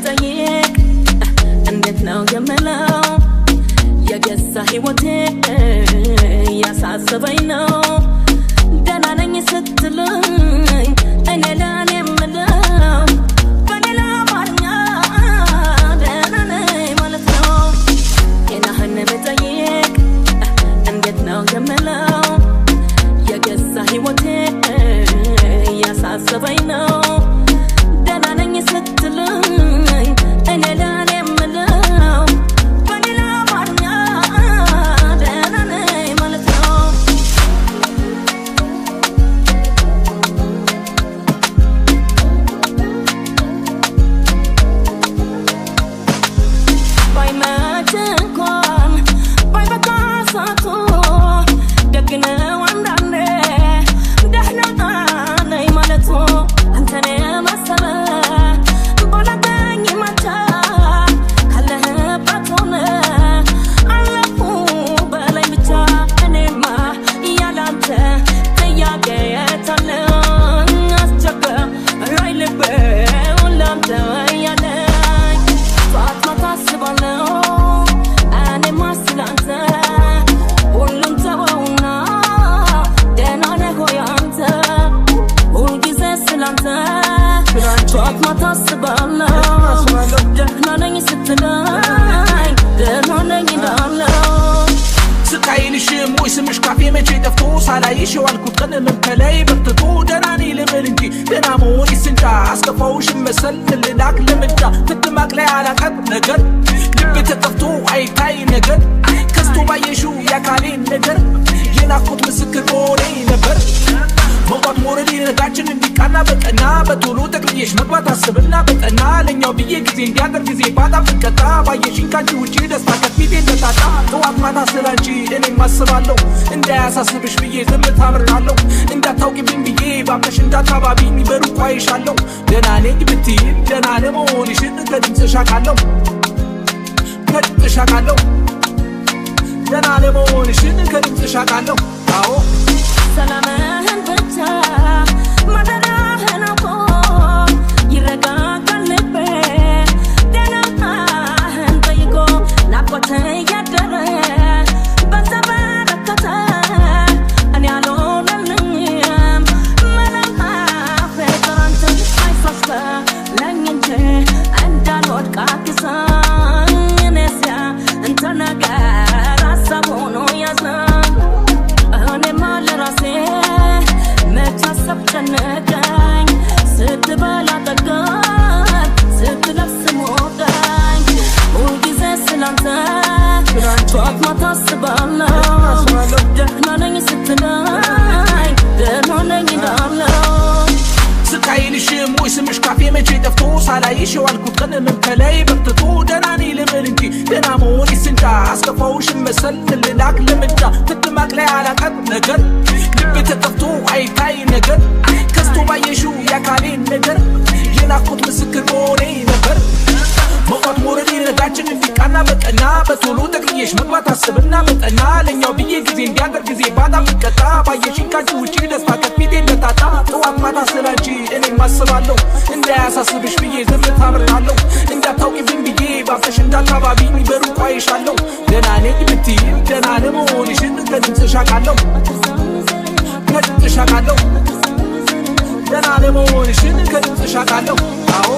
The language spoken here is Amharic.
بتعيق እንዴት ነው የምለው የገዛ ህይወቴ ያሳሰበኝ ነው ደህና ነኝ ስትለኝ እኔ ለኔ የምለው በሌላ አማርኛ ደህና ነኝ ማለት ነው የናህን በጠይቅ እንዴት ነው የምለው የገዛ ህይወቴ ያሳሰበኝ ነው ደህና ነኝ ስትለኝ እኔ ለኔ የምለው በሌላ አማርኛ ደህና ነኝ ማለት ነው ባይመች እንኳን ባይበቃ ሰዓቱ ደግነው አንዳንዴ ደህና ነኝ ማለቱ አንተን የመሰለ ባላገኝ መቻ ካለህበት ሆነ አለፉ በላይ ብቻ እኔማ ያላንተ ጥያቄ የታለኝ አስቸገረኝ ልቤ ላንተ ያለኝ ጠዋት ማታ አስባለሁ እኔማ ስላንተ ሁሉን ተወውና ደህና ነህ ሆይ አንተ ሁልጊዜ ስላንተ ጠዋት ማታ አስባለሁ ደህና ነኝ ስትለኝ ደህና ነኝ እላለሁ ስቃይልሽም ወይ ስምሽ ካፌ መቼ ጠፍቶ ሳላይሽ ዋልኩት ቀን መከላይ በርትቶ ደህና ነኝ ልበል እንጂ ደህና መሆን ይስንጫ አስከፋውሽ መሰል ልላክ ለምዳ ትትማቅ ላይ አላቀጥ ነገር ልብ ተጠፍቶ አይታይ ነገር ከስቶ ባየሽው ያካሌን ነገር የናፍቆት ምስክር ሆኔ ነበር መውጣት ሞረድ ነጋችን እንዲቃና በቀና በቶሎ ጠቅልዬሽ መግባት አስብና በጠና ለኛው ብዬ ጊዜ እንዲያገር ጊዜ ባጣ ፍቀጣ ባየሽኝ ካንቺ ውጪ ደስታ ከፊቴ እንደታጣ ጠዋት ማታ ስላንቺ እኔም አስባለሁ እንዳያሳስብሽ ብዬ ዝም ታምራለሁ እንዳታውቂብኝ ብዬ ባምነሽ እንዳታባቢኝ በሩቅ አይሻለሁ ደህና ነኝ ብትይም ደህና ለመሆንሽን ከድምፅሽ አውቃለሁ ደህና ለመሆንሽን ከድምፅሽ አውቃለሁ አዎ ሰላምህን ብቻ ማደራህን አውቆ ይረጋጋል ልቤ ደህናህን ጠይቆ ናፍቆት እያደረ በዛ በረከተ እኔ አልሆነልኝም መለማፌ ጥራንተ አይሳስበለኝ እንጂ እንዳልወድቅ አግዘኝ እኔስያ እንተ ነገር ሀሳብ ሆኖ ያዝናል እኔማ ለራሴ መች አሰብ ጨነቀኝ ስትበላ ጠገብ ስትለብስ ሞቀኝ ሁልጊዜ ስላንተ ጠዋት ማታ አስባለሁ ደህና ነኝ ስትለኝ ደህና ነኝ እላለሁ ስቃይልሽም ወይ ስምሽ ካፌ መቼ ጠፍቶ ሳላይሽ ዋልኩት ቀን መከላይ በርትቶ ደህና ነኝ ልበል እንጂ ደህና መሆን ይስንጫ አስከፋውሽ መሰል ልላክ ለምዳ ትትማቅ ላይ አላቀጥ ነገር ልብ ተጠፍቶ አይታይ ነገር ከስቶ ባየሽው ያካሌን ነገር የናፍቆት ምስክር ሆኔ ነበር መውጣት ሞረድ ነጋችን እንዲቃና በቀና በቶሎ ጠቅልዬሽ መግባት አስብና በጠና ለኛው ብዬ ጊዜ እንዲያገር ጊዜ ባጣ ፍቀጣ ባየሽኝ ካንቺ ውጪ ደስታ ከፊቴ እንደታጣ ጠዋት ማታ ስላንቺ እኔም አስባለሁ እንዳያሳስብሽ ብዬ ዝም ታምራለሁ እንዳታውቂብኝ ብዬ ባምነሽ እንዳታባቢኝ በሩቅ አይሻለሁ ደህና ነኝ ብትይም ደህና ለመሆንሽን ከድምፅሽ አውቃለሁ ደህና ለመሆንሽን ከድምፅሽ አውቃለሁ አዎ